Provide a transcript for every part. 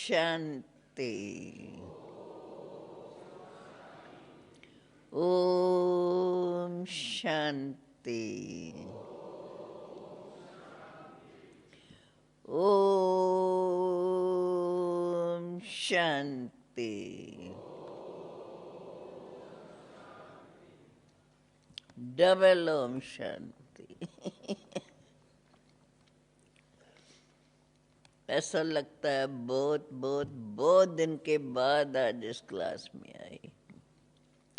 शांति। Om Shanti. Om Shanti. Double Om Shanti. ऐसा लगता है बहुत बहुत बहुत दिन के बाद आज इस क्लास में आई।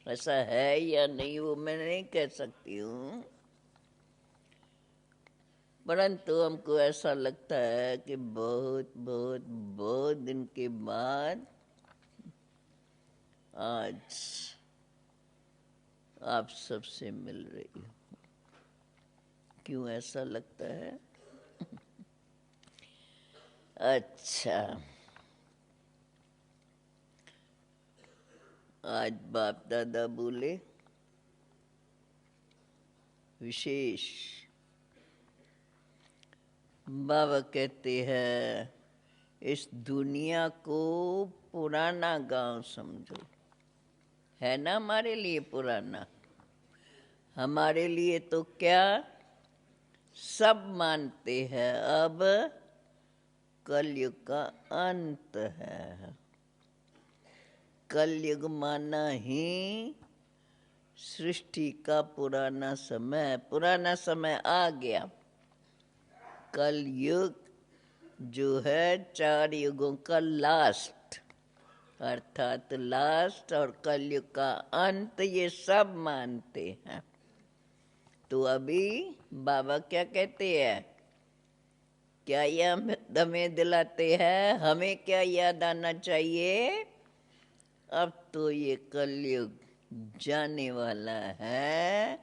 ऐसा है या नहीं वो मैं नहीं कह सकती हूँ, परंतु हमको ऐसा लगता है कि बहुत बहुत बहुत दिन के बाद आज आप सबसे मिल रही हूँ। क्यों ऐसा लगता है? अच्छा, आज बाप दादा बोले विशेष। बाबा कहते हैं इस दुनिया को पुराना गांव समझो। है ना हमारे लिए पुराना? हमारे लिए तो क्या सब मानते हैं अब कलयुग का अंत है। कलयुग माना ही सृष्टि का पुराना समय आ गया। कलयुग जो है 4 युगों का लास्ट, अर्थात लास्ट और कलयुग का अंत, ये सब मानते हैं। तो अभी बाबा क्या कहते हैं? क्या यह हमें दिलाते हैं? हमें क्या याद आना चाहिए? अब तो ये कलयुग जाने वाला है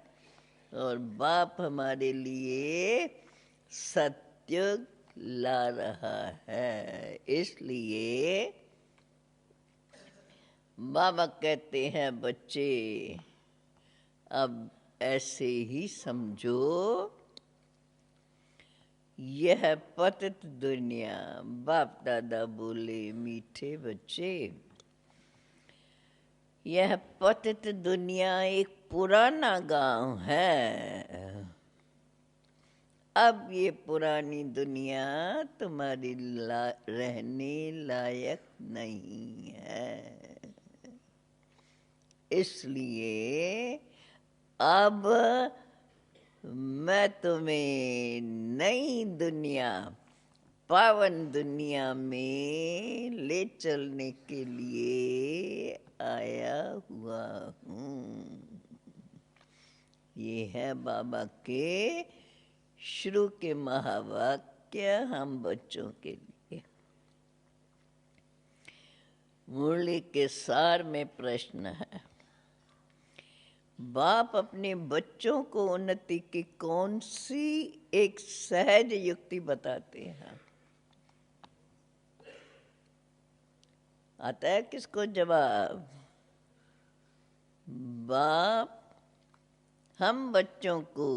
और बाप हमारे लिए सत्युग ला रहा है। इसलिए बाबा कहते हैं बच्चे अब ऐसे ही समझो, यह पतित दुनिया। बाप दादा बोले मीठे बच्चे, यह पतित दुनिया एक पुराना गांव है। अब ये पुरानी दुनिया तुम्हारी रहने लायक नहीं है। इसलिए अब मैं तुम्हें नई दुनिया, पावन दुनिया में ले चलने के लिए आया हुआ हूँ। ये है बाबा के शुरू के महावाक्य हम बच्चों के लिए। मुरली के सार में प्रश्न है, बाप अपने बच्चों को उन्नति की कौन सी एक सहज युक्ति बताते हैं? आता है किसको जवाब? बाप हम बच्चों को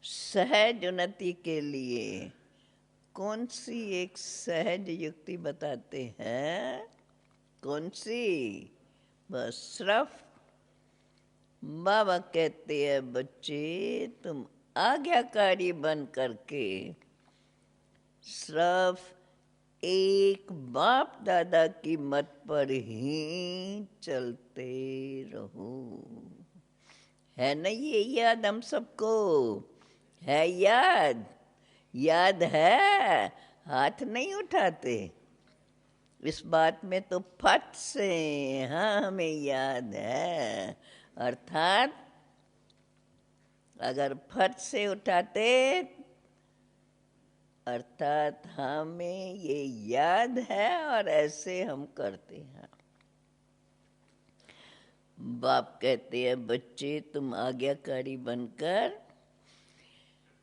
सहज उन्नति के लिए कौन सी एक सहज युक्ति बताते हैं? कौन सी? बस सिर्फ बाबा कहते हैं बच्चे तुम आज्ञाकारी बन करके सिर्फ एक बाप दादा की मत पर ही चलते रहो। है ना ये याद हम सबको? है याद? याद है? हाथ नहीं उठाते। इस बात में तो फट से हाँ हमें याद है। अर्थात अगर फट से उठाते अर्थात हमें ये याद है और ऐसे हम करते हैं। बाप कहते हैं बच्चे तुम आज्ञाकारी बनकर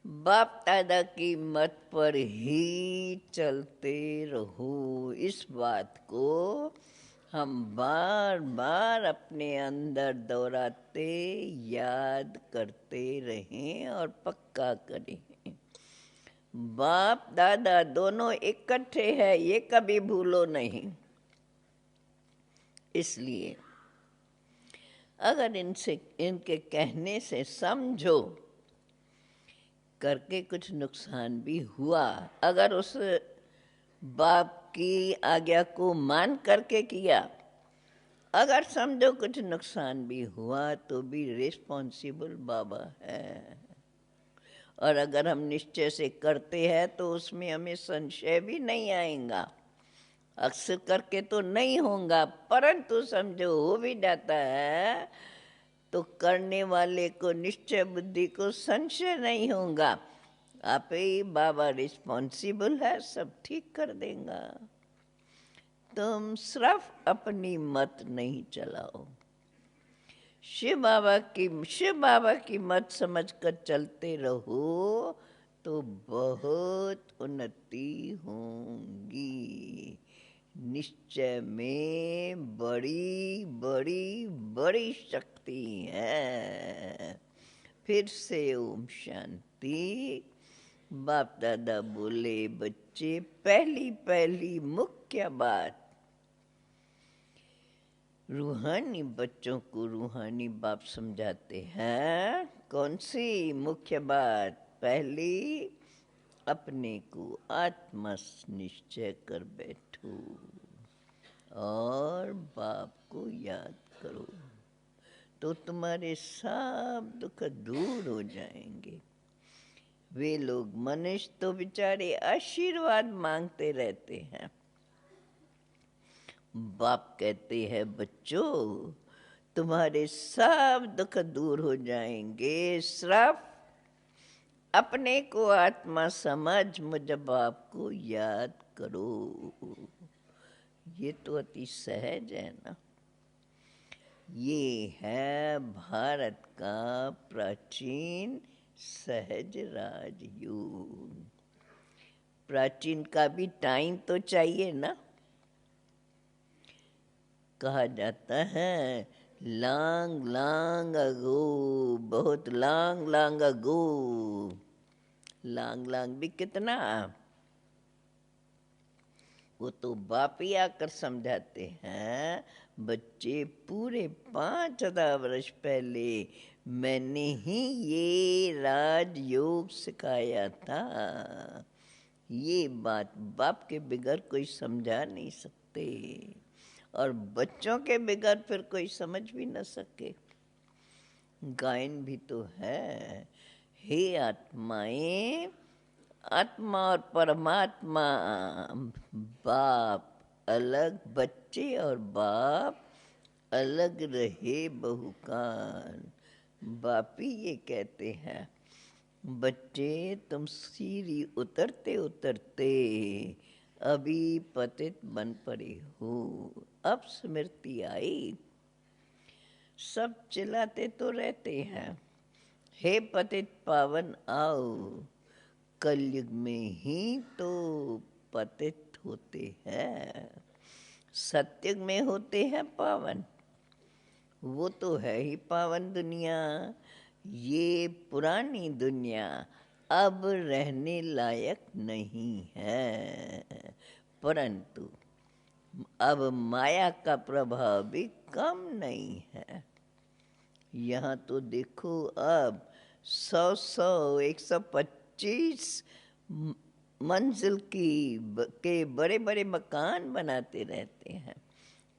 बाप दादा की मत पर ही चलते रहो। इस बात को हम बार बार अपने अंदर दोहराते याद करते रहें और पक्का करें। बाप दादा दोनों इकट्ठे हैं, ये कभी भूलो नहीं। इसलिए अगर इनसे इनके कहने से समझो करके कुछ नुकसान भी हुआ, अगर उस बाप की आज्ञा को मान करके किया, अगर समझो कुछ नुकसान भी हुआ तो भी रिस्पॉन्सिबल बाबा है। और अगर हम निश्चय से करते हैं तो उसमें हमें संशय भी नहीं आएगा। अक्सर करके तो नहीं होगा, परंतु समझो हो भी जाता है तो करने वाले को, निश्चय बुद्धि को संशय नहीं होगा। आप ही बाबा रिस्पॉन्सिबल है, सब ठीक कर देगा। तुम सिर्फ अपनी मत नहीं चलाओ, शिव बाबा की मत समझकर चलते रहो तो बहुत उन्नति होगी। निश्चय में बड़ी बड़ी बड़ी शक्ति है। फिर से ओम शांति। बाप दादा बोले, बच्चे पहली पहली मुख्य बात, रूहानी बच्चों को रूहानी बाप समझाते हैं। कौन सी मुख्य बात? पहली, अपने को आत्मा निश्चय कर बैठो और बाप को याद करो तो तुम्हारे सब दुख दूर हो जाएंगे। वे लोग मनुष्य तो बेचारे आशीर्वाद मांगते रहते हैं। बाप कहते हैं, बच्चों तुम्हारे सब दुख दूर हो जाएंगे, सिर्फ अपने को आत्मा समझ मुझ बाप को याद करो। ये तो अति सहज है ना। ये है भारत का प्राचीन सहज राजयोग। प्राचीन का भी टाइम तो चाहिए ना। कहा जाता है लॉन्ग लॉन्ग अगो, बहुत long long ago. Long long भी कितना, वो तो बाप ही आकर समझाते हैं। बच्चे पूरे 5000 वर्ष पहले मैंने ही ये राजयोग सिखाया था। ये बात बाप के बिगड़ कोई समझा नहीं सकते और बच्चों के बिगड़ फिर कोई समझ भी न सके। गायन भी तो है, हे आत्माएं, आत्मा और परमात्मा बाप अलग, बच्चे और बाप अलग रहे बहुकाल। बाप ही ये कहते हैं, बच्चे तुम सीढ़ी उतरते उतरते अभी पतित बन पड़े हो। अब स्मृति आई, सब चिल्लाते तो रहते हैं, हे पतित पावन आओ। कलयुग में ही तो पतित होते हैं, सतयुग में होते हैं पावन। वो तो है ही पावन दुनिया। ये पुरानी दुनिया अब रहने लायक नहीं है, परंतु अब माया का प्रभाव भी कम नहीं है। यहाँ तो देखो अब 100 125 मंजिल के बड़े बड़े मकान बनाते रहते हैं।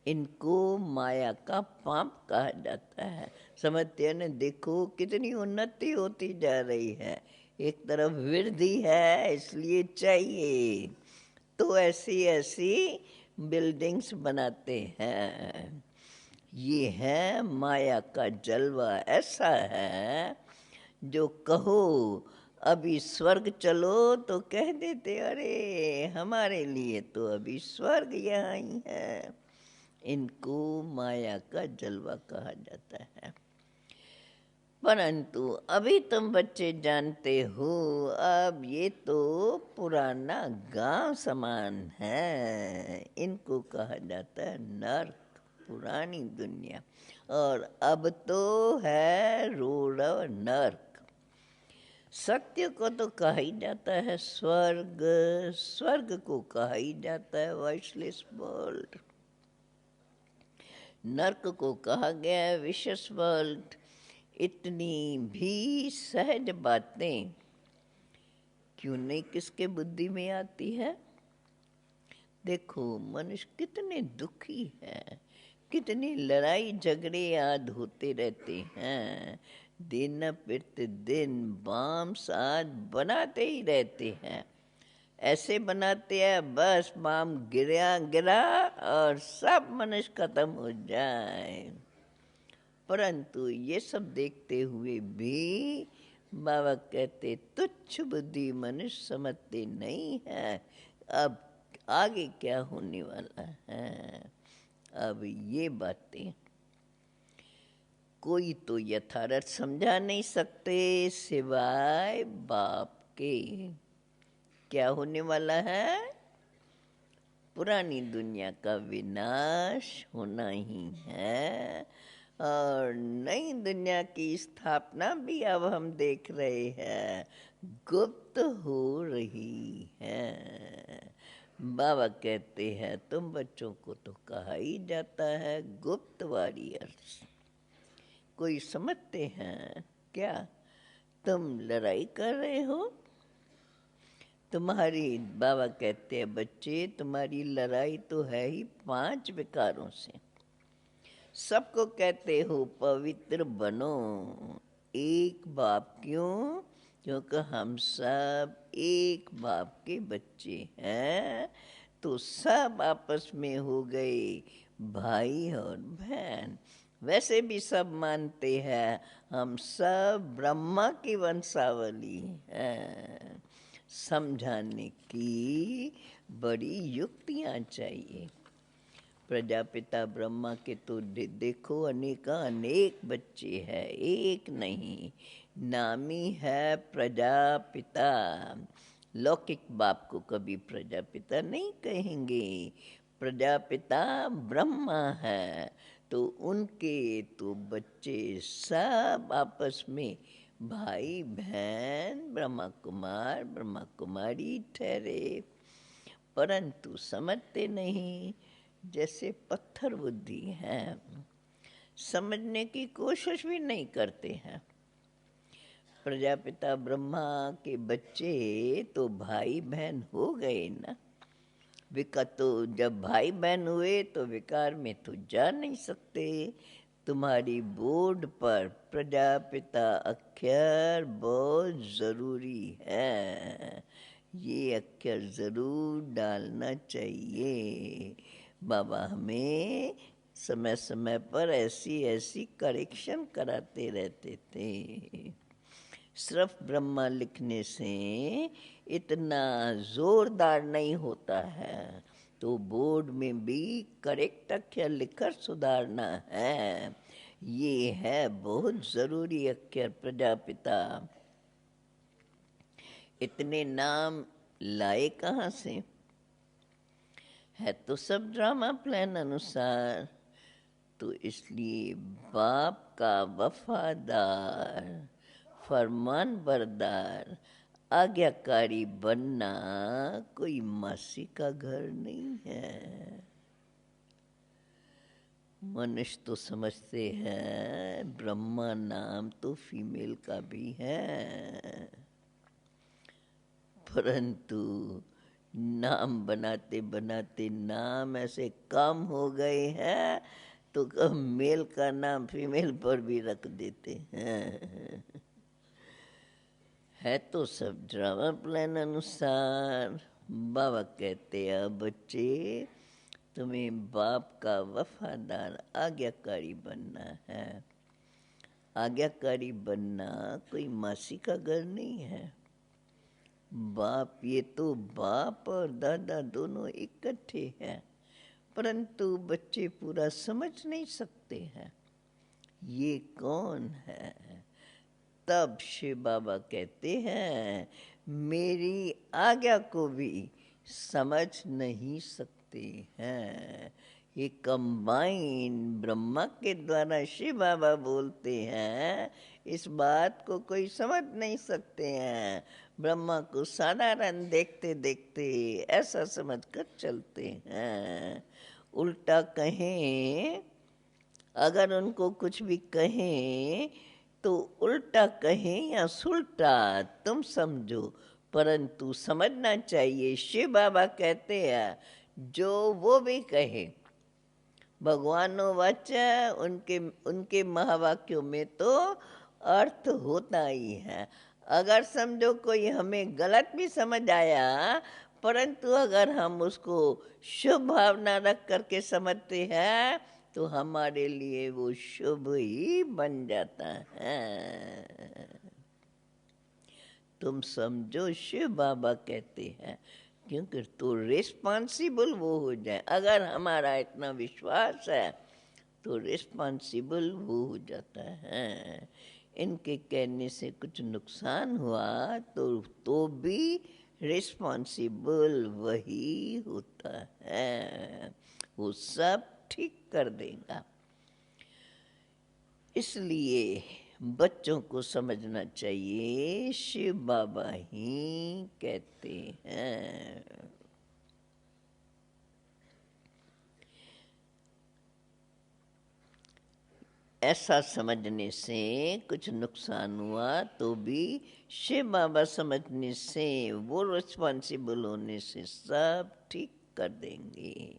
इनको माया का पाप कहा जाता है। समझते हैं ना, देखो कितनी उन्नति होती जा रही है। एक तरफ वृद्धि है, इसलिए चाहिए तो ऐसी ऐसी बिल्डिंग्स बनाते हैं। ये है माया का जलवा। ऐसा है जो कहो अभी स्वर्ग चलो तो कह देते, अरे हमारे लिए तो अभी स्वर्ग यहाँ ही है। इनको माया का जलवा कहा जाता है। परंतु अभी तुम बच्चे जानते हो, अब ये तो पुराना गांव समान है। इनको कहा जाता है नर्क, पुरानी दुनिया। और अब तो है रोड और नर्क। सत्य को तो कहा ही जाता है स्वर्ग, स्वर्ग को कहा ही जाता है वॉइसलेस वर्ल्ड, नर्क को कहा गया है विशेष वर्ल्ड। इतनी भी सहज बातें क्यों नहीं किसके बुद्धि में आती है? देखो मनुष्य कितने दुखी हैं, कितनी लड़ाई झगड़े याद होते रहते हैं, दिन प्रतिदिन बाम साज बनाते ही रहते हैं। ऐसे बनाते हैं बस बाम गिरा गिरा और सब मनुष्य खत्म हो जाए। परंतु ये सब देखते हुए भी बाबा कहते तुच्छ बुद्धि मनुष्य समझते नहीं है अब आगे क्या होने वाला है। अब ये बातें कोई तो यथार्थ समझा नहीं सकते सिवाय बाप के। क्या होने वाला है? पुरानी दुनिया का विनाश होना ही है और नई दुनिया की स्थापना भी अब हम देख रहे हैं गुप्त हो रही है। बाबा कहते हैं तुम बच्चों को तो कहा ही जाता है गुप्त वॉरियर्स। कोई समझते हैं क्या? तुम लड़ाई कर रहे हो, तुम्हारी बाबा कहते हैं बच्चे तुम्हारी लड़ाई तो है ही 5 विकारों से। सबको कहते हो पवित्र बनो, एक बाप क्यों? क्योंकि हम सब एक बाप के बच्चे हैं, तो सब आपस में हो गए भाई और बहन। वैसे भी सब मानते हैं हम सब ब्रह्मा की वंशावली हैं। समझाने की बड़ी युक्तियाँ चाहिए। प्रजापिता ब्रह्मा के तो देखो अनेक बच्चे हैं, एक नहीं, नामी है प्रजापिता। लौकिक बाप को कभी प्रजापिता नहीं कहेंगे, प्रजापिता ब्रह्मा है, तो उनके तो बच्चे सब आपस में भाई बहन ब्रह्मा कुमार ब्रह्मा कुमारी ठहरे। परंतु समझते नहीं, जैसे पत्थर बुद्धि है, समझने की कोशिश भी नहीं करते हैं। प्रजापिता ब्रह्मा के बच्चे तो भाई बहन हो गए ना। विकार तो जब भाई बहन हुए तो विकार में तो जा नहीं सकते। तुम्हारी बोर्ड पर प्रजापिता अक्षर बहुत ज़रूरी है, ये अक्षर ज़रूर डालना चाहिए। बाबा हमें समय समय पर ऐसी करेक्शन कराते रहते थे। सिर्फ ब्रह्मा लिखने से इतना ज़ोरदार नहीं होता है, तो बोर्ड में भी करेक्ट अक्षर लिखकर सुधारना है। ये है बहुत ज़रूरी अक्षर प्रजापिता। इतने नाम लाए कहाँ से? है तो सब ड्रामा प्लान अनुसार। तो इसलिए बाप का वफादार फरमान बरदार आज्ञाकारी बनना कोई मासी का घर नहीं है। मनुष्य तो समझते हैं ब्रह्मा नाम तो फीमेल का भी है, परंतु नाम बनाते बनाते नाम ऐसे कम हो गए हैं तो मेल का नाम फीमेल पर भी रख देते हैं। है तो सब ड्रामा प्लान अनुसार। बाबा कहते हैं बच्चे तुम्हें बाप का वफादार आज्ञाकारी बनना है। आज्ञाकारी बनना कोई मासी का घर नहीं है। बाप ये तो बाप और दादा दोनों इकट्ठे हैं, परंतु बच्चे पूरा समझ नहीं सकते हैं ये कौन है। तब शिव बाबा कहते हैं मेरी आज्ञा को भी समझ नहीं सकते हैं, ये कंबाइन ब्रह्मा के द्वारा शिव बाबा बोलते हैं। इस बात को कोई समझ नहीं सकते हैं। ब्रह्मा को साधारण देखते देखते ऐसा समझकर चलते हैं। उल्टा कहें, अगर उनको कुछ भी कहें तो उल्टा कहें या सुलटा तुम समझो, परंतु समझना चाहिए शिव बाबा कहते हैं जो वो भी कहे, भगवानो वाचा, उनके उनके महावाक्यों में तो अर्थ होता ही है। अगर समझो कोई हमें गलत भी समझ आया, परंतु अगर हम उसको शुभ भावना रख करके समझते हैं तो हमारे लिए वो शुभ ही बन जाता है। तुम समझो शिव बाबा कहते हैं, क्योंकि तो रिस्पॉन्सिबल वो हो जाए। अगर हमारा इतना विश्वास है तो रिस्पॉन्सिबल वो हो जाता है। इनके कहने से कुछ नुकसान हुआ तो भी रिस्पॉन्सिबल वही होता है, वो सब ठीक कर देगा। इसलिए बच्चों को समझना चाहिए शिव बाबा ही कहते हैं। ऐसा समझने से कुछ नुकसान हुआ तो भी शिव बाबा समझने से, वो रिस्पॉन्सिबल होने से सब ठीक कर देंगे।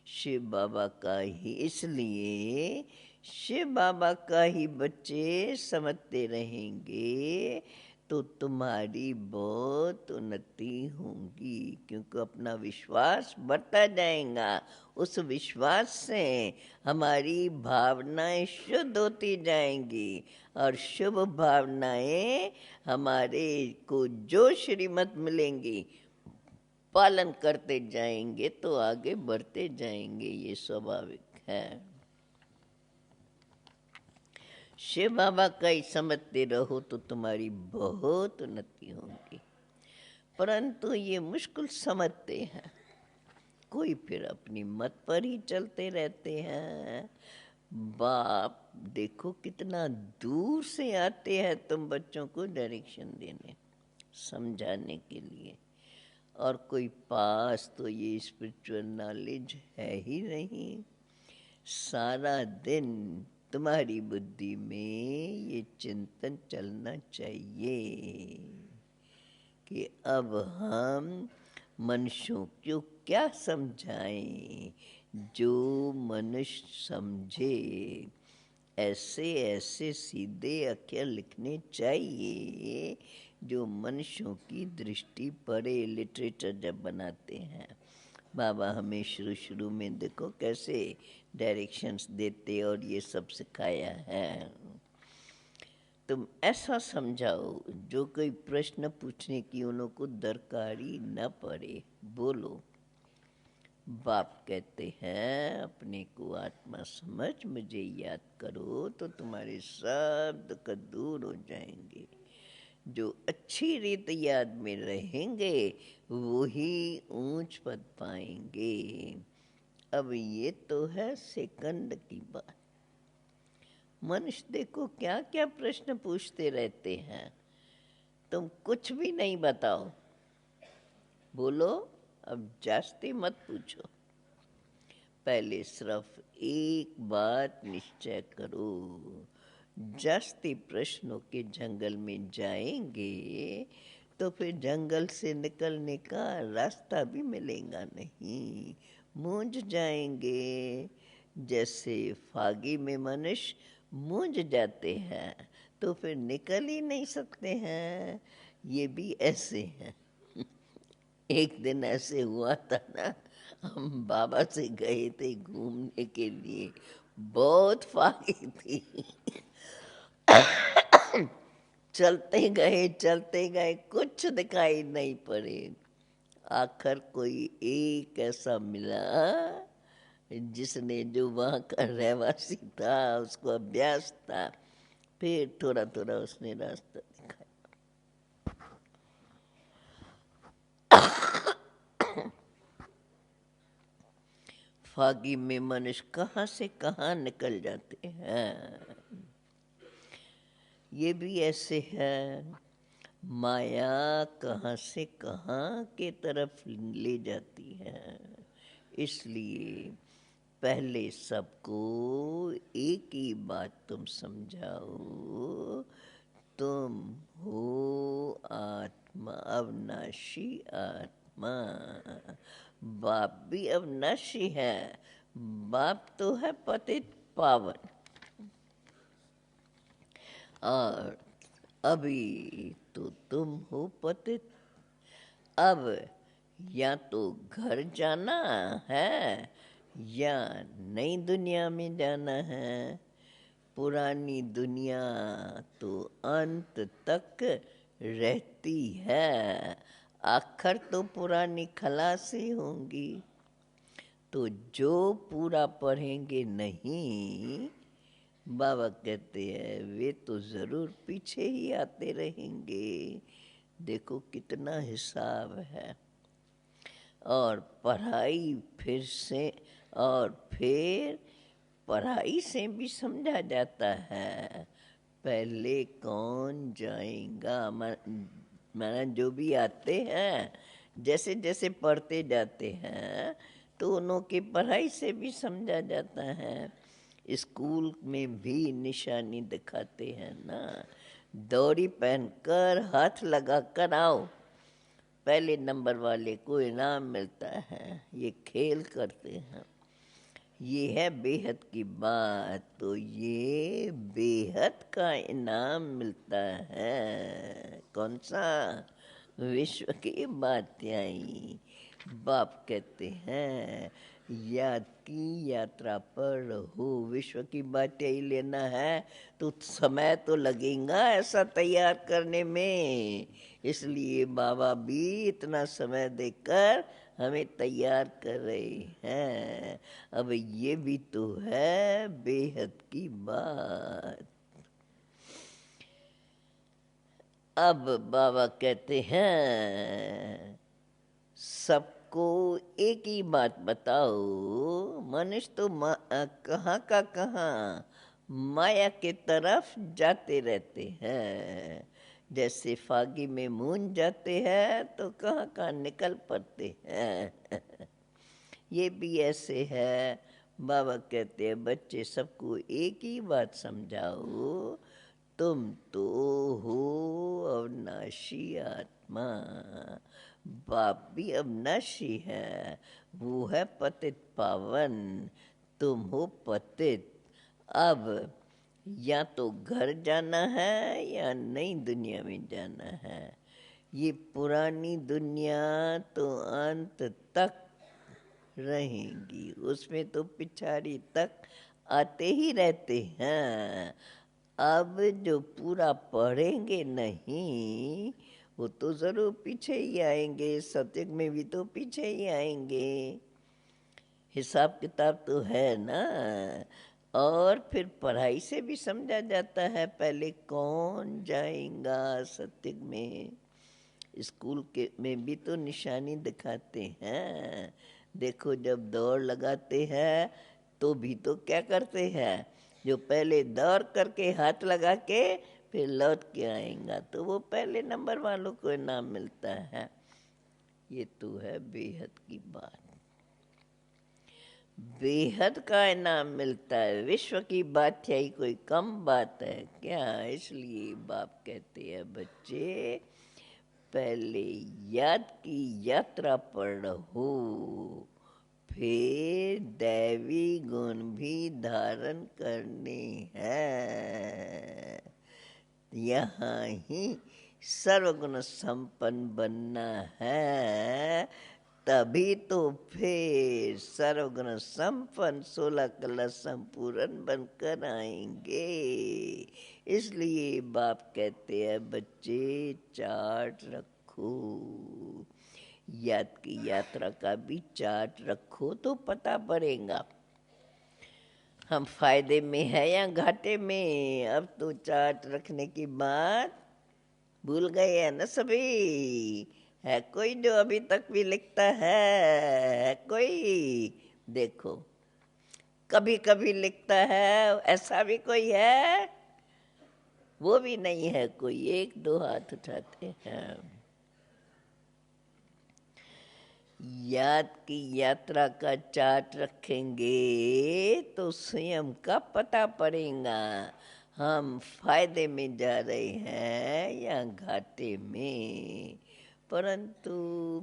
शिव बाबा का ही, इसलिए शिव बाबा का ही बच्चे समझते रहेंगे तो तुम्हारी बहुत उन्नति होगी, क्योंकि अपना विश्वास बढ़ता जाएगा। उस विश्वास से हमारी भावनाएं शुद्ध होती जाएंगी और शुभ भावनाएं हमारे को जो श्रीमत मिलेंगी पालन करते जाएंगे तो आगे बढ़ते जाएंगे, ये स्वाभाविक है। शिव बाबा का ही समझते रहो तो तुम्हारी बहुत उन्नति होगी। परंतु ये मुश्किल समझते हैं, कोई फिर अपनी मत पर ही चलते रहते हैं। बाप देखो कितना दूर से आते हैं तुम बच्चों को डायरेक्शन देने, समझाने के लिए, और कोई पास तो ये स्पिरिचुअल नॉलेज है ही नहीं। सारा दिन तुम्हारी बुद्धि में ये चिंतन चलना चाहिए कि अब हम मनुष्यों को क्या समझाएं जो मनुष्य समझे। ऐसे ऐसे सीधे अक्षर लिखने चाहिए जो मनुष्यों की दृष्टि पड़े। लिटरेचर जब बनाते हैं बाबा हमें शुरू शुरू में देखो कैसे डायरेक्शंस देते और ये सब सिखाया है। तुम ऐसा समझाओ जो कोई प्रश्न पूछने की उनको दरकारी न पड़े। बोलो, बाप कहते हैं अपने को आत्मा समझ मुझे याद करो तो तुम्हारे सब दुख दूर हो जाएंगे। जो अच्छी रीत याद में रहेंगे वो ही ऊंच पद पाएंगे। अब ये तो है सेकंड की बात। मनुष्य देखो क्या क्या प्रश्न पूछते रहते हैं, तुम कुछ भी नहीं बताओ। बोलो अब जास्ती मत पूछो, पहले सिर्फ एक बात निश्चय करो। जास्ती प्रश्नों के जंगल में जाएंगे तो फिर जंगल से निकलने का रास्ता भी मिलेगा नहीं, मूंझ जाएंगे। जैसे फागी में मनुष्य मूंझ जाते हैं तो फिर निकल ही नहीं सकते हैं, ये भी ऐसे हैं। एक दिन ऐसे हुआ था ना, हम बाबा से गए थे घूमने के लिए, बहुत फागी थी। चलते गए कुछ दिखाई नहीं पड़े। आखिर कोई एक ऐसा मिला जिसने, जो वहाँ का रहवासी था, उसको अभ्यास था, फिर थोड़ा थोड़ा उसने रास्ता दिखाया। फागी में मनुष्य कहाँ से कहाँ निकल जाते हैं। ये भी ऐसे है, माया कहाँ से कहाँ के तरफ ले जाती है। इसलिए पहले सबको एक ही बात तुम समझाओ, तुम हो आत्मा, अविनाशी आत्मा। बाप भी अविनाशी है, बाप तो है पतित पावन। और अभी तो तुम हो पतित। अब या तो घर जाना है या नई दुनिया में जाना है। पुरानी दुनिया तो अंत तक रहती है, आखिर तो पुरानी खलासी होंगी। तो जो पूरा पढ़ेंगे नहीं, बाबा कहते हैं वे तो ज़रूर पीछे ही आते रहेंगे। देखो कितना हिसाब है। और पढ़ाई फिर से, और फिर पढ़ाई से भी समझा जाता है, पहले कौन जाएगा। माना जो भी आते हैं, जैसे जैसे पढ़ते जाते हैं तो उन्हों की पढ़ाई से भी समझा जाता है। स्कूल में भी निशानी दिखाते हैं ना, दौरी पहनकर हाथ लगा कर आओ, पहले नंबर वाले को इनाम मिलता है। ये खेल करते हैं, ये है बेहद की बात। तो ये बेहद का इनाम मिलता है। कौन सा? विश्व की बात्याई। बाप कहते हैं याद की यात्रा पर रहो। विश्व की बात्याई लेना है तो समय तो लगेगा ऐसा तैयार करने में। इसलिए बाबा भी इतना समय देकर हमें तैयार कर रहे हैं। अब ये भी तो है बेहद की बात। अब बाबा कहते हैं सबको एक ही बात बताओ, मनुष्य तो कहाँ का कहाँ माया के तरफ जाते रहते हैं। जैसे फागी में मून जाते हैं तो कहाँ कहाँ निकल पड़ते हैं। ये भी ऐसे है। बाबा कहते हैं बच्चे सबको एक ही बात समझाओ, तुम तो हो अविनाशी आत्मा। बाप भी अविनाशी है, वो है पतित पावन, तुम हो पतित। अब या तो घर जाना है या नई दुनिया में जाना है। ये पुरानी दुनिया तो अंत तक रहेंगी, उसमें तो पिछाड़ी तक आते ही रहते हैं। अब जो पूरा पढ़ेंगे नहीं वो तो ज़रूर पीछे ही आएंगे, सत्युग में भी तो पीछे ही आएंगे। हिसाब किताब तो है ना। और फिर पढ़ाई से भी समझा जाता है पहले कौन जाएगा सत्युग में। स्कूल के में भी तो निशानी दिखाते हैं। देखो जब दौड़ लगाते हैं तो भी तो क्या करते हैं, जो पहले दौड़ करके हाथ लगा के फिर लौट के आएगा तो वो पहले नंबर वालों को इनाम मिलता है। ये तो है बेहद की बात, बेहद का इनाम मिलता है। विश्व की बात है, कोई कम बात है क्या। इसलिए बाप कहते हैं बच्चे पहले याद की यात्रा पर रहो, फिर दैवी गुण भी धारण करने हैं। यहाँ ही सर्वगुण संपन्न बनना है, तभी तो फिर सर्वगुण संपन्न 16 कला संपूर्ण बनकर आएंगे। इसलिए बाप कहते हैं बच्चे चार्ट रखो, याद की यात्रा का भी चार्ट रखो तो पता पड़ेगा हम फायदे में है या घाटे में। अब तो चार्ट रखने की बात भूल गए हैं ना सभी। है कोई जो अभी तक भी लिखता है कोई? देखो, कभी कभी लिखता है, ऐसा भी कोई है? वो भी नहीं है कोई। एक दो हाथ उठाते हैं। याद की यात्रा का चार्ट रखेंगे तो स्वयं का पता पड़ेगा, हम फायदे में जा रहे हैं या घाटे में। परंतु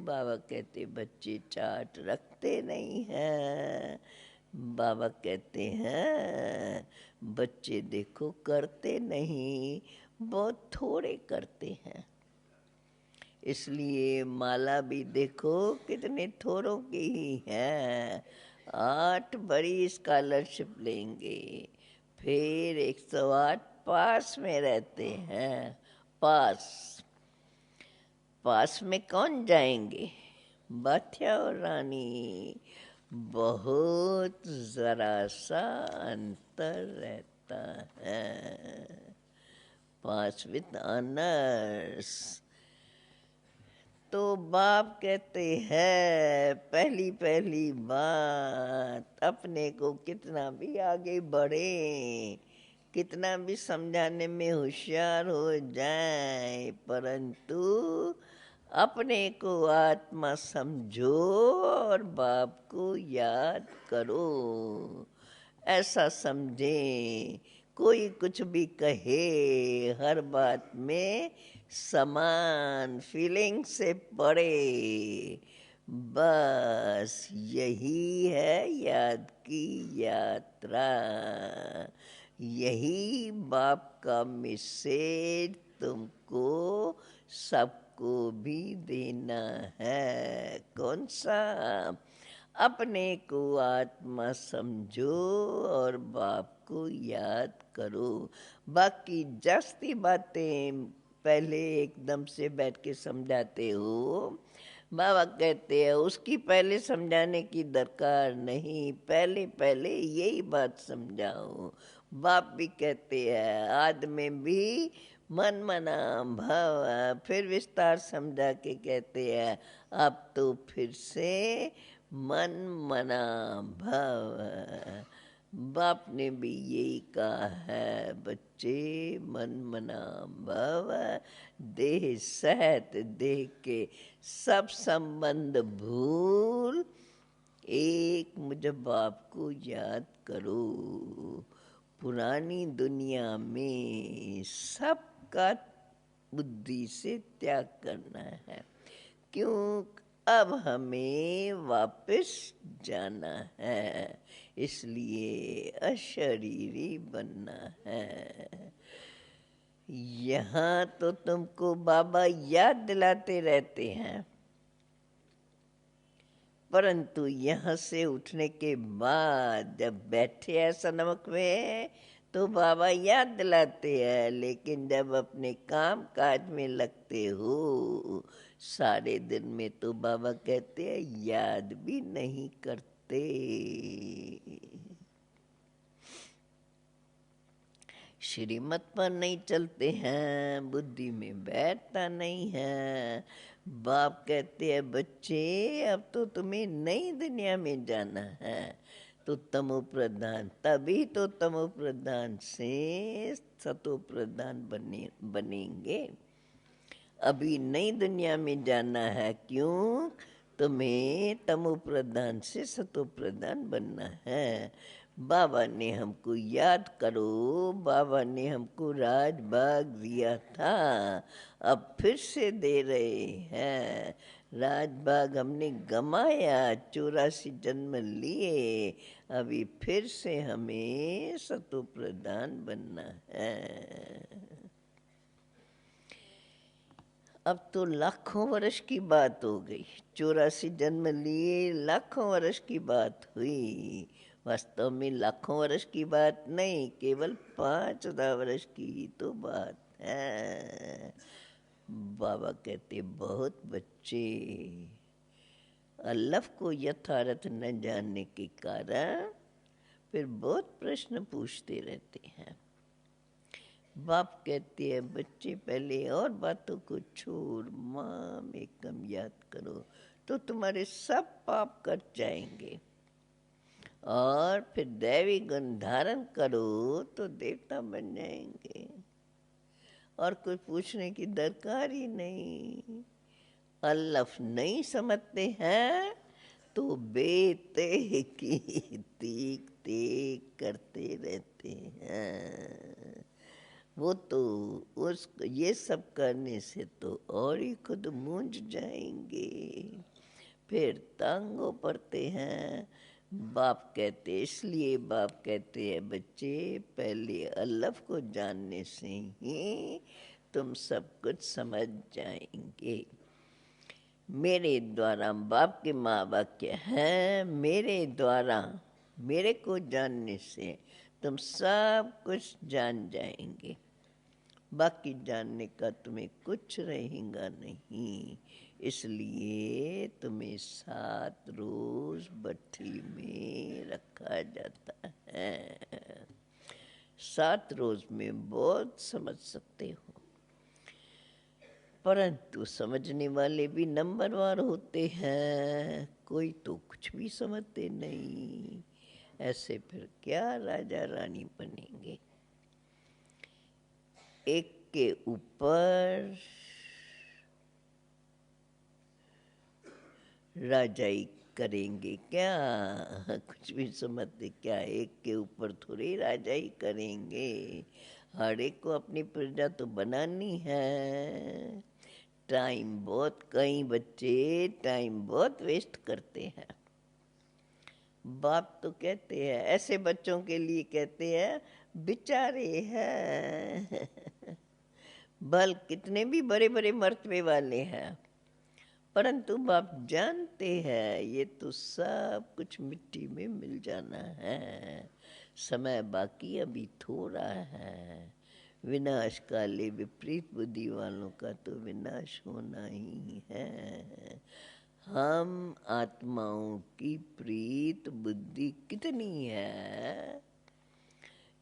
बाबा कहते बच्चे चार्ट रखते नहीं हैं। बाबा कहते हैं बच्चे देखो करते नहीं, बहुत थोड़े करते हैं। इसलिए माला भी देखो कितने थोड़ों की ही है। 8 बड़ी स्कॉलरशिप लेंगे, फिर 108 पास में रहते हैं। पास पास में कौन जाएंगे? बादशाह और रानी। बहुत जरा सा अंतर रहता है। पास विद ऑनर्स। तो बाप कहते हैं पहली पहली बात, अपने को कितना भी आगे बढ़े, कितना भी समझाने में होशियार हो जाए, परंतु अपने को आत्मा समझो और बाप को याद करो। ऐसा समझे, कोई कुछ भी कहे, हर बात में समान फीलिंग से पड़े। बस यही है याद की यात्रा। यही बाप का मैसेज तुमको सबको भी देना है। कौन सा? अपने को आत्मा समझो और बाप को याद करो। बाकी जास्ती बातें पहले एकदम से बैठ के समझाते हो, बाबा कहते हैं उसकी पहले समझाने की दरकार नहीं, पहले पहले यही बात समझाओ। बाप भी कहते हैं आद में भी मन मना भव, फिर विस्तार समझा के कहते हैं अब तो फिर से मन मना भव। बाप ने भी यही कहा है बच्चे, मन मना भव, देह सहित देह के सब संबंध भूल, एक मुझ बाप को याद करो। पुरानी दुनिया में सबका बुद्धि से त्याग करना है, क्यों? अब हमें वापस जाना है, इसलिए अशरीरी बनना है। यहाँ तो तुमको बाबा याद दिलाते रहते हैं, परंतु यहाँ से उठने के बाद जब बैठे हैं सनमुख में तो बाबा याद दिलाते हैं, लेकिन जब अपने काम काज में लगते हो सारे दिन में तो बाबा कहते हैं याद भी नहीं करते। श्रीमत पर नहीं चलते हैं, बुद्धि में बैठता नहीं है। बाप कहते हैं बच्चे अब तो तुम्हें नई दुनिया में जाना है, तो तमो प्रधान, तभी तो तमो प्रधान से सतो प्रधान बनेंगे। अभी नई दुनिया में जाना है, क्यों? तुम्हें तमो प्रधान से सतो प्रधान बनना है। बाबा ने हमको याद करो, बाबा ने हमको राज भाग दिया था, अब फिर से दे रहे हैं। राज भाग हमने गमाया, 84 जन्म लिए, अभी फिर से हमें सतो प्रधान बनना है। अब तो लाखों वर्ष की बात हो गई, 84 जन्म लिए, लाखों वर्ष की बात हुई। वास्तव में लाखों वर्ष की बात नहीं, केवल 5,000 वर्ष की ही तो बात है। बाबा कहते बहुत बच्चे अल्लाह को यथार्थ न जानने के कारण फिर बहुत प्रश्न पूछते रहते हैं। बाप कहते हैं बच्चे पहले और बातों को छोड़ माम एकम याद करो, तो तुम्हारे सब पाप कट जाएंगे। और फिर दैवी गुण धारण करो तो देवता बन जाएंगे और कोई पूछने की दरकार ही नहीं। अल्लफ नहीं समझते हैं तो बेते की तीक तीक करते रहते हैं। वो तो उस ये सब करने से तो और ही खुद मूंझ जाएंगे, फिर तंग पड़ते हैं। बाप कहते, इसलिए बाप कहते हैं बच्चे पहले अल्लाह को जानने से ही तुम सब कुछ समझ जाएंगे। मेरे द्वारा बाप के माँ वाक्य हैं, मेरे द्वारा मेरे को जानने से तुम सब कुछ जान जाएंगे, बाकी जानने का तुम्हें कुछ रहेगा नहीं। इसलिए तुम्हें 7 रोज भट्ठी में रखा जाता है। 7 रोज में बहुत समझ सकते हो, परंतु समझने वाले भी नंबरवार होते हैं, कोई तो कुछ भी समझते नहीं। ऐसे फिर क्या राजा रानी बनेंगे। एक के ऊपर राजाई करेंगे क्या? कुछ भी समझते क्या? एक के ऊपर थोड़ी राजाई करेंगे, हर एक को अपनी प्रजा तो बनानी है। टाइम बहुत, कई बच्चे टाइम बहुत वेस्ट करते हैं। बाप तो कहते हैं, ऐसे बच्चों के लिए कहते हैं बेचारे हैं। भल कितने भी बड़े बड़े मर्तबे वाले हैं, परंतु बाप जानते हैं ये तो सब कुछ मिट्टी में मिल जाना है, समय बाकी अभी थोड़ा है। विनाश काले विपरीत बुद्धि वालों का तो विनाश होना ही है। हम आत्माओं की प्रीत बुद्धि कितनी है,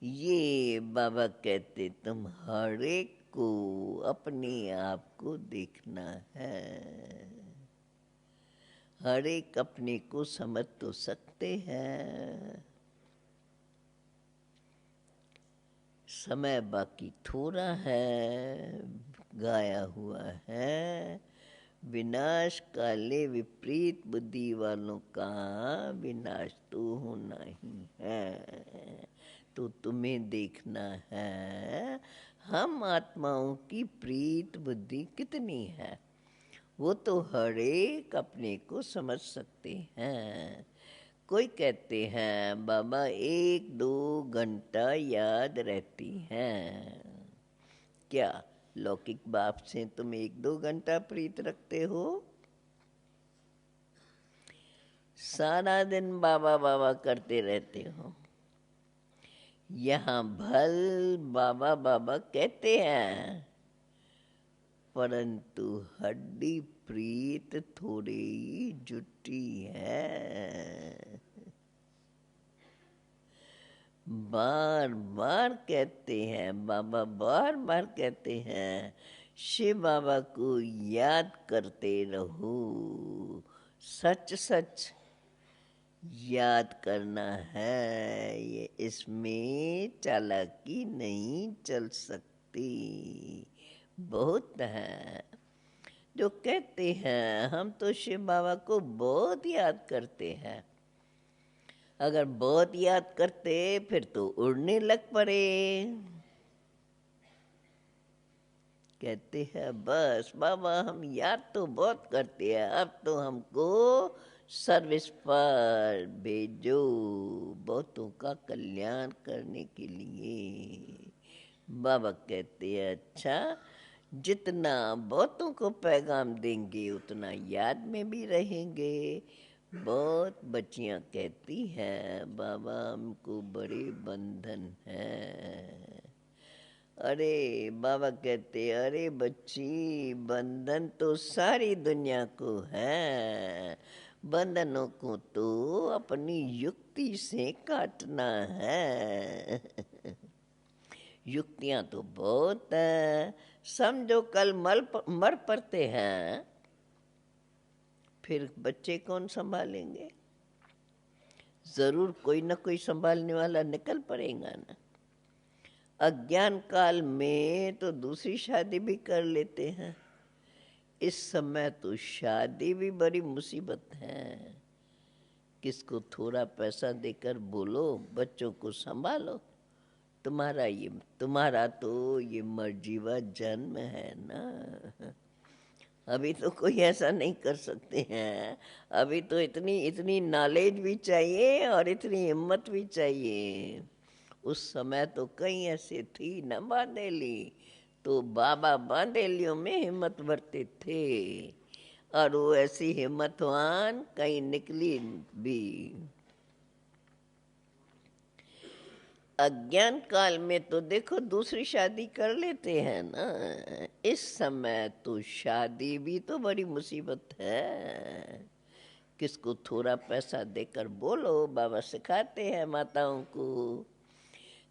ये बाबा कहते तुम हर एक को अपने आप को देखना है। हर एक अपने को समझ तो सकते हैं, समय बाकी थोड़ा है, गाया हुआ है। विनाश काले विपरीत बुद्धि वालों का विनाश तो होना ही है। तो तुम्हें देखना है हम आत्माओं की प्रीत बुद्धि कितनी है, वो तो हर एक अपने को समझ सकते हैं। कोई कहते हैं बाबा 1-2 घंटा याद रहती हैं। क्या लौकिक बाप से तुम 1-2 घंटा प्रीत रखते हो? सारा दिन बाबा बाबा करते रहते हो। यहाँ भल बाबा बाबा कहते हैं, परंतु हड्डी प्रीत थोड़ी जुटी है। बार बार कहते हैं बाबा, बार बार कहते हैं शिव बाबा को याद करते रहो। सच सच याद करना है, ये इसमें चालाकी नहीं चल सकती। बहुत है जो कहते हैं हम तो शिव बाबा को बहुत याद करते हैं। अगर बहुत याद करते फिर तो उड़ने लग पड़े। कहते हैं बस बाबा हम याद तो बहुत करते हैं, अब तो हमको सर्विस पर भेजो, बहुतों का कल्याण करने के लिए। बाबा कहते हैं अच्छा, जितना बहुतों को पैगाम देंगे उतना याद में भी रहेंगे। बहुत बच्चियां कहती हैं बाबा हमको बड़े बंधन है। अरे बाबा कहते अरे बच्ची, बंधन तो सारी दुनिया को है, बंधनों को तो अपनी युक्ति से काटना है। युक्तियां तो बहुत हैं, समझो कल मर पड़ते हैं, फिर बच्चे कौन संभालेंगे? ज़रूर कोई न कोई संभालने वाला निकल पड़ेगा ना। अज्ञान काल में तो दूसरी शादी भी कर लेते हैं, इस समय तो शादी भी बड़ी मुसीबत है। किसको थोड़ा पैसा देकर बोलो बच्चों को संभालो, तुम्हारा तो ये मर्जीवा जन्म है ना। अभी तो कोई ऐसा नहीं कर सकते हैं। अभी तो इतनी इतनी नॉलेज भी चाहिए और इतनी हिम्मत भी चाहिए। उस समय तो कहीं ऐसे थी न बांधेली, तो बाबा बांधेलियों में हिम्मत भरते थे और वो ऐसी हिम्मतवान कहीं निकली भी। अज्ञान काल में तो देखो दूसरी शादी कर लेते हैं ना, इस समय तो शादी भी तो बड़ी मुसीबत है। किसको थोड़ा पैसा देकर बोलो, बाबा सिखाते हैं माताओं को,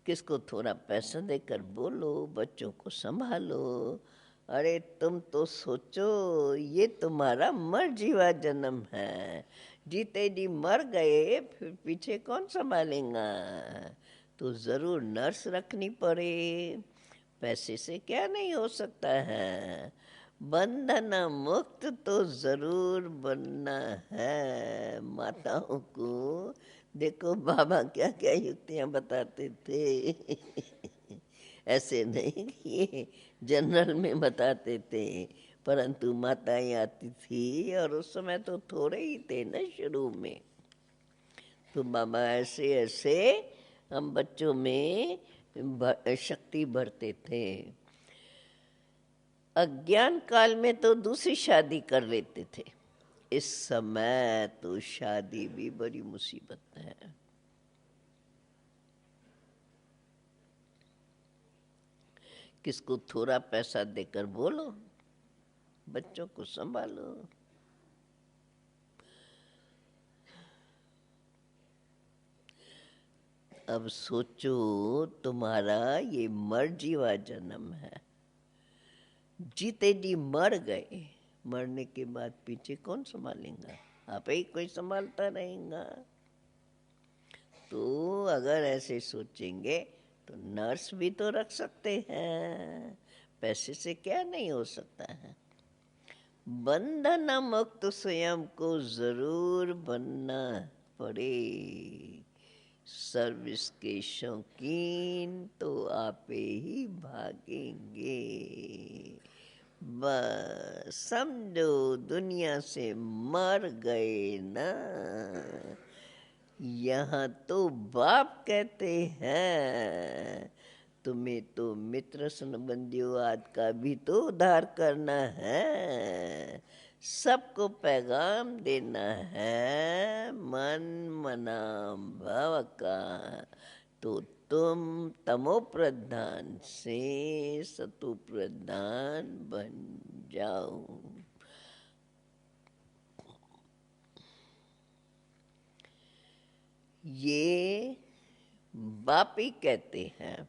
किसको थोड़ा पैसा देकर बोलो बच्चों को संभालो। अरे तुम तो सोचो ये तुम्हारा मर्जीवा जन्म है, जीते जी मर गए फिर पीछे कौन संभालेगा। तो ज़रूर नर्स रखनी पड़े, पैसे से क्या नहीं हो सकता है। बंधन मुक्त तो ज़रूर बनना है माताओं को। देखो बाबा क्या क्या युक्तियाँ बताते थे। ऐसे नहीं कि ये जनरल में बताते थे, परंतु माताएं आती थी और उस समय तो थोड़े ही थे ना शुरू में। तो बाबा ऐसे ऐसे हम बच्चों में शक्ति भरते थे। अज्ञान काल में तो दूसरी शादी कर लेते थे, इस समय तो शादी भी बड़ी मुसीबत है। किसको थोड़ा पैसा देकर बोलो बच्चों को संभालो। अब सोचो तुम्हारा ये मर्जीवा जन्म है, जीते जी मर गए, मरने के बाद पीछे कौन संभालेगा, आप ही कोई संभालता रहेगा। तो अगर ऐसे सोचेंगे तो नर्स भी तो रख सकते हैं, पैसे से क्या नहीं हो सकता है। बंधन मुक्त स्वयं को जरूर बनना पड़े। सर्विस के शौकीन तो आपे ही भागेंगे। बस समझो दुनिया से मर गए ना। यहाँ तो बाप कहते हैं तुम्हें तो मित्र संबंधियों का भी तो उद्धार करना है, सबको पैगाम देना है मन मना भव का। तो तुम तमो प्रधान से सतो प्रधान बन जाओ। ये बाप ही कहते हैं।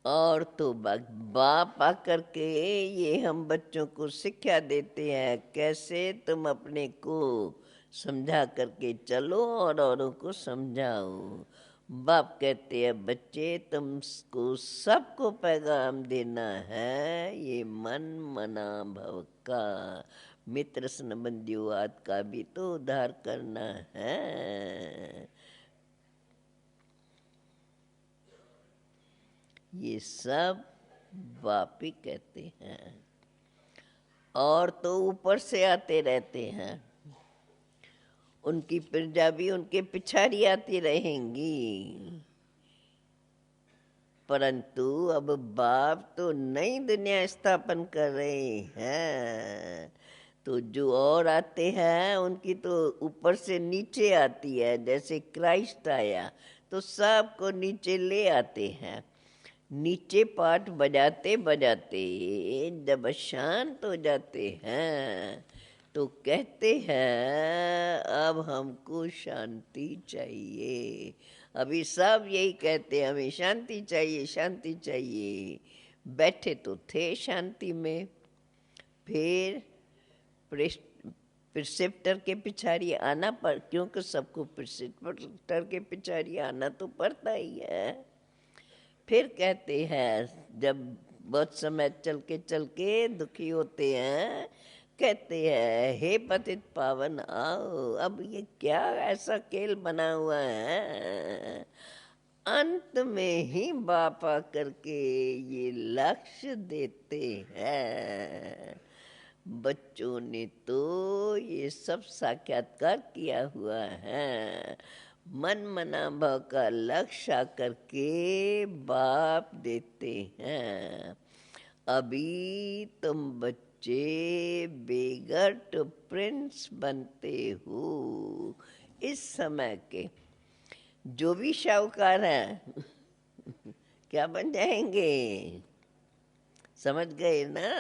और तो बाप आकर के ये हम बच्चों को शिक्षा देते हैं, कैसे तुम अपने को समझा करके चलो और औरों को समझाओ। बाप कहते हैं बच्चे तुमको सबको पैगाम देना है ये मन मना भव का, मित्र संबंधियों का भी तो उद्धार करना है। ये सब बाप ही कहते हैं। और तो ऊपर से आते रहते हैं, उनकी प्रजा भी उनके पिछाड़ी आती रहेंगी। परंतु अब बाप तो नई दुनिया स्थापन कर रहे हैं, तो जो और आते हैं उनकी तो ऊपर से नीचे आती है। जैसे क्राइस्ट आया तो सबको नीचे ले आते हैं। नीचे पाठ बजाते बजाते जब शांत हो जाते हैं तो कहते हैं अब हमको शांति चाहिए। अभी सब यही कहते हैं हमें शांति चाहिए, शांति चाहिए। बैठे तो थे शांति में, फिर प्रिसेप्टर के पिछाड़ी आना पड़, क्योंकि सबको प्रिसेप्टर के पिछाड़ी आना तो पड़ता ही है। फिर कहते हैं जब बहुत समय चल के दुखी होते हैं, कहते हैं हे पतित पावन आओ, अब ये क्या ऐसा खेल बना हुआ है। अंत में ही बाप आकर के ये लक्ष्य देते हैं। बच्चों ने तो ये सब साक्षात्कार किया हुआ है। मन मना भाव का लक्ष्य आकर के बाप देते हैं। अभी तुम बच्चे बेगर टू प्रिंस बनते हो। इस समय के जो भी शाहूकार हैं क्या बन जाएंगे, समझ गए ना।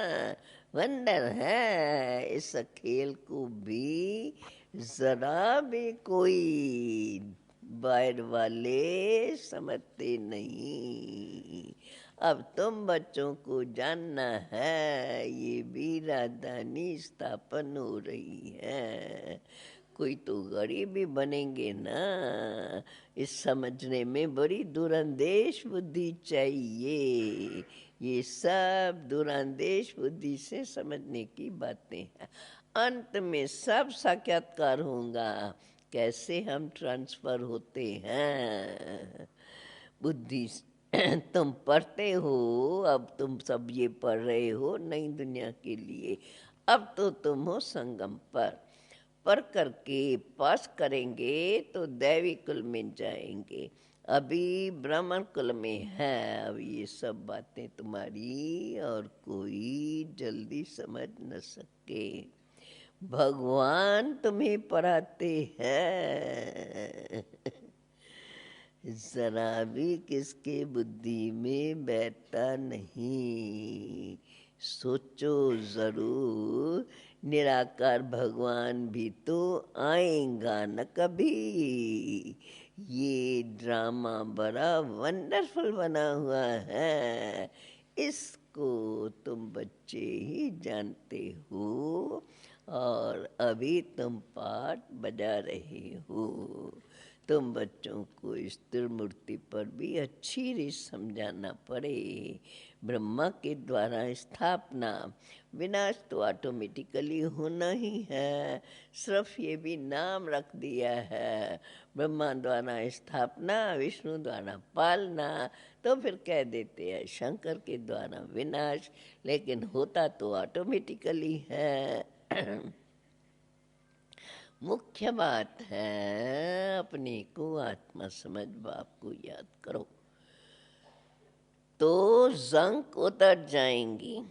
वंडर है, इस खेल को भी जरा भी कोई बाहर वाले समझते नहीं। अब तुम बच्चों को जानना है, ये भी राजधानी स्थापन हो रही है। कोई तो गरीब भी बनेंगे ना। इस समझने में बड़ी दूरंदेश बुद्धि चाहिए। ये सब दूरंदेश बुद्धि से समझने की बातें हैं। अंत में सब साक्षात्कार होगा। कैसे हम ट्रांसफर होते हैं बुद्धि। तुम पढ़ते हो, अब तुम सब ये पढ़ रहे हो नई दुनिया के लिए। अब तो तुम हो संगम पर। पढ़ करके पास करेंगे तो दैवी कुल में जाएंगे। अभी ब्राह्मण कुल में है। अब ये सब बातें तुम्हारी और कोई जल्दी समझ न सके। भगवान तुम्हें पढ़ाते हैं। जरा भी किसके बुद्धि में बैठता नहीं। सोचो जरूर, निराकार भगवान भी तो आएगा न कभी। ये ड्रामा बड़ा वंडरफुल बना हुआ है। इसको तुम बच्चे ही जानते हो और अभी तुम पाठ बजा रहे हो। तुम बच्चों को इस त्रिमूर्ति पर भी अच्छी रीत समझाना पड़े। ब्रह्मा के द्वारा स्थापना, विनाश तो ऑटोमेटिकली होना ही है। सिर्फ ये भी नाम रख दिया है, ब्रह्मा द्वारा स्थापना, विष्णु द्वारा पालना, तो फिर कह देते हैं शंकर के द्वारा विनाश, लेकिन होता तो ऑटोमेटिकली है। मुख्य बात है अपने को आत्मा समझ बाप को याद करो तो जंक उतर जाएंगी।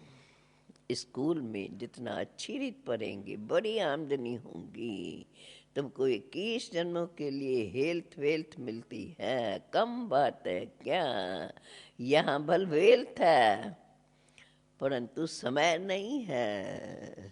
स्कूल में जितना अच्छी रीत पढ़ेंगे बड़ी आमदनी होंगी। तुमको 21 जन्मों के लिए हेल्थ वेल्थ मिलती है, कम बात है क्या। यहाँ भल वेल्थ है परंतु समय नहीं है।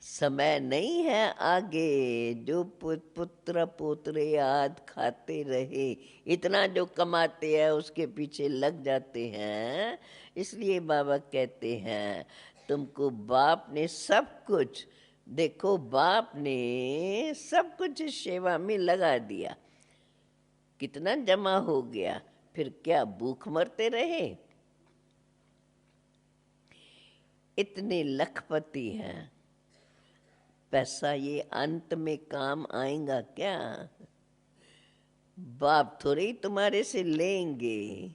समय नहीं है आगे जो पुत्र पोतरे याद खाते रहे। इतना जो कमाते हैं उसके पीछे लग जाते हैं। इसलिए बाबा कहते हैं तुमको बाप ने सब कुछ, देखो बाप ने सब कुछ इस सेवा में लगा दिया, कितना जमा हो गया, फिर क्या भूख मरते रहे। इतने लखपति हैं, पैसा ये अंत में काम आएगा क्या। बाप थोड़े ही तुम्हारे से लेंगे।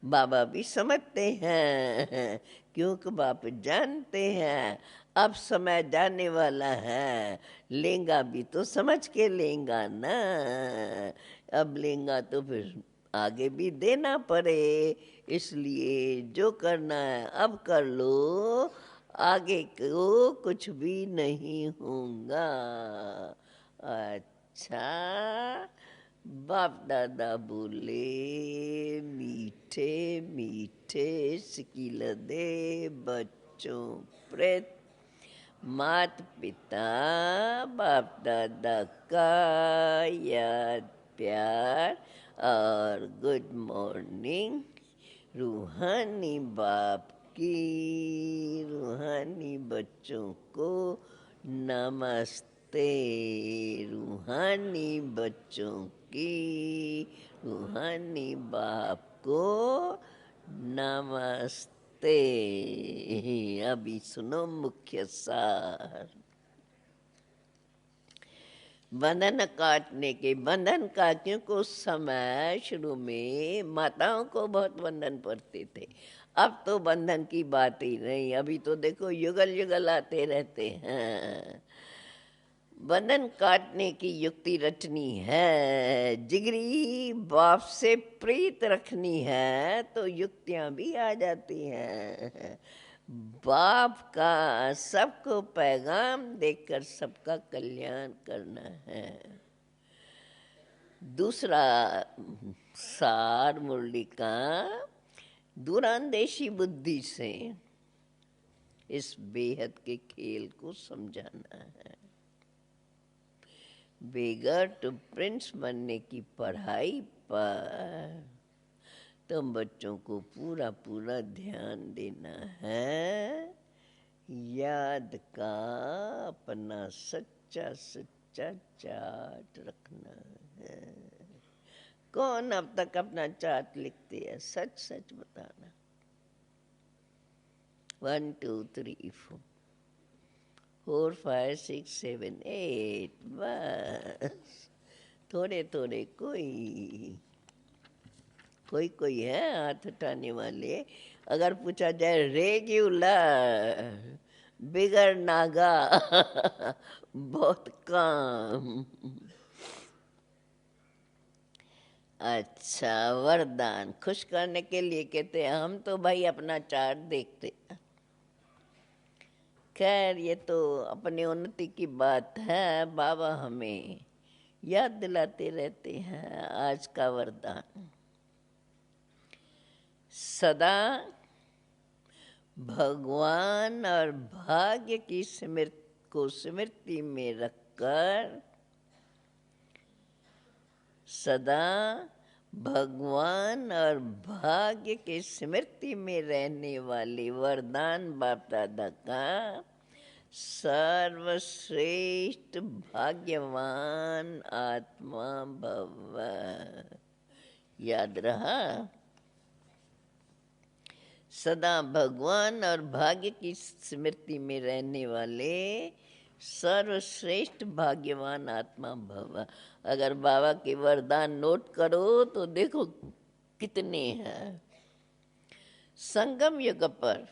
बाबा भी समझते हैं क्योंकि बाप जानते हैं अब समय जाने वाला है। लेंगा भी तो समझ के लेंगा ना। अब लेंगा तो फिर आगे भी देना पड़े। इसलिए जो करना है अब कर लो, आगे को कुछ भी नहीं होगा। अच्छा, बाप दादा बोले मीठे मीठे सिकिल दे बच्चों प्रेत। मात पिता बाप दादा का याद प्यार और गुड मॉर्निंग। रूहानी बाप की रूहानी रूहानी बच्चों को नमस्ते, रूहानी बच्चों की रूहानी बाप को नमस्ते। अभी सुनो मुख्य सार। बंधन काटने के, बंधन काटने को समय शुरू में माताओं को बहुत बंधन पड़ते थे। अब तो बंधन की बात ही नहीं, अभी तो देखो युगल युगल आते रहते हैं। बंधन काटने की युक्ति रचनी है, जिगरी बाप से प्रीत रखनी है तो युक्तियां भी आ जाती हैं। बाप का सबको पैगाम देकर सबका कल्याण करना है। दूसरा सार मुरली का, दूरांदेशी बुद्धि से इस बेहद के खेल को समझाना है। बेगर टू प्रिंस बनने की पढ़ाई पर तुम बच्चों को पूरा पूरा ध्यान देना है। याद का अपना सच्चा सच्चा चार्ट रखना है। कौन अब तक अपना चार्ट लिखते हैं? सच सच बताना। 1 2 3 4 5 6 7 8 बस। थोड़े थोड़े कोई है हाथ उठाने वाले। अगर पूछा जाए रेगुलर बिगर नागा बहुत काम। अच्छा, वरदान खुश करने के लिए कहते हैं। हम तो भाई अपना चार्ट देखते हैं। खैर ये तो अपनी उन्नति की बात है, बाबा हमें याद दिलाते रहते हैं। आज का वरदान, सदा भगवान और भाग्य की स्मृति में रखकर, सदा भगवान और भाग्य के स्मृति में रहने वाले वरदान बाप दादा का सर्वश्रेष्ठ भाग्यवान आत्मा भव। याद रहा? सदा भगवान और भाग्य की स्मृति में रहने वाले सर्वश्रेष्ठ भाग्यवान आत्मा भव। अगर बाबा के वरदान नोट करो तो देखो कितने हैं। संगम युग पर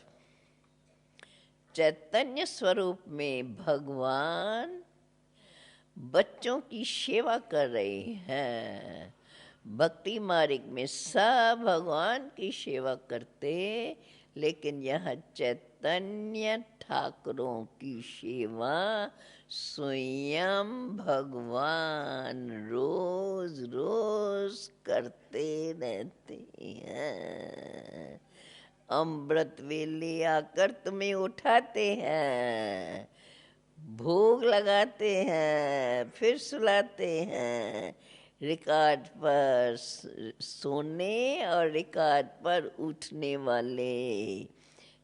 चैतन्य स्वरूप में भगवान बच्चों की सेवा कर रहे हैं। भक्ति मार्ग में सब भगवान की सेवा करते, लेकिन यह चैतन्य ठाकुरों की सेवा स्वयं भगवान रोज रोज करते रहते हैं। अमृत वेले आकर तुम्हें उठाते हैं, भोग लगाते हैं, फिर सुलाते हैं। रिकॉर्ड पर सोने और रिकॉर्ड पर उठने वाले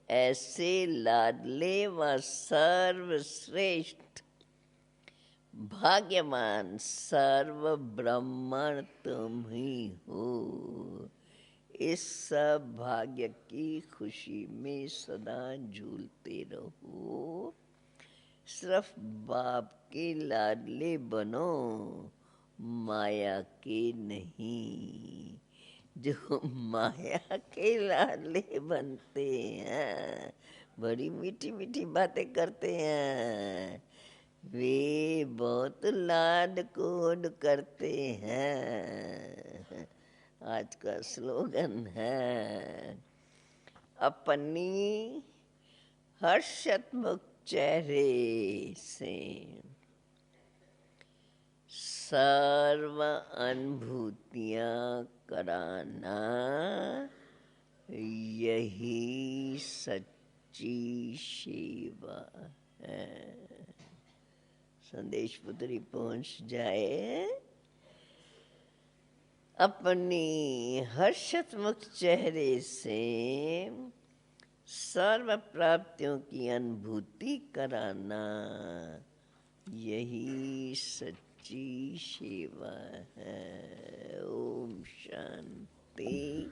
ऐसे लाडले व सर्वश्रेष्ठ भाग्यवान सर्व ब्राह्मण तुम ही हो। इस सब भाग्य की खुशी में सदा झूलते रहो। सिर्फ बाप के लाडले बनो, माया के नहीं। जो माया के लाडले बनते हैं, बड़ी मीठी मीठी बातें करते हैं, वे बहुत लाड कोड करते हैं। आज का स्लोगन है, अपनी हर्षत्मुख चेहरे से सर्व अनुभूतियाँ कराना, यही सच्ची सेवा है। संदेश पुत्री पहुँच जाए। अपनी हर्षत्मुख चेहरे से सर्व प्राप्तियों की अनुभूति कराना, यही सच्ची सेवा है। ओम शांति।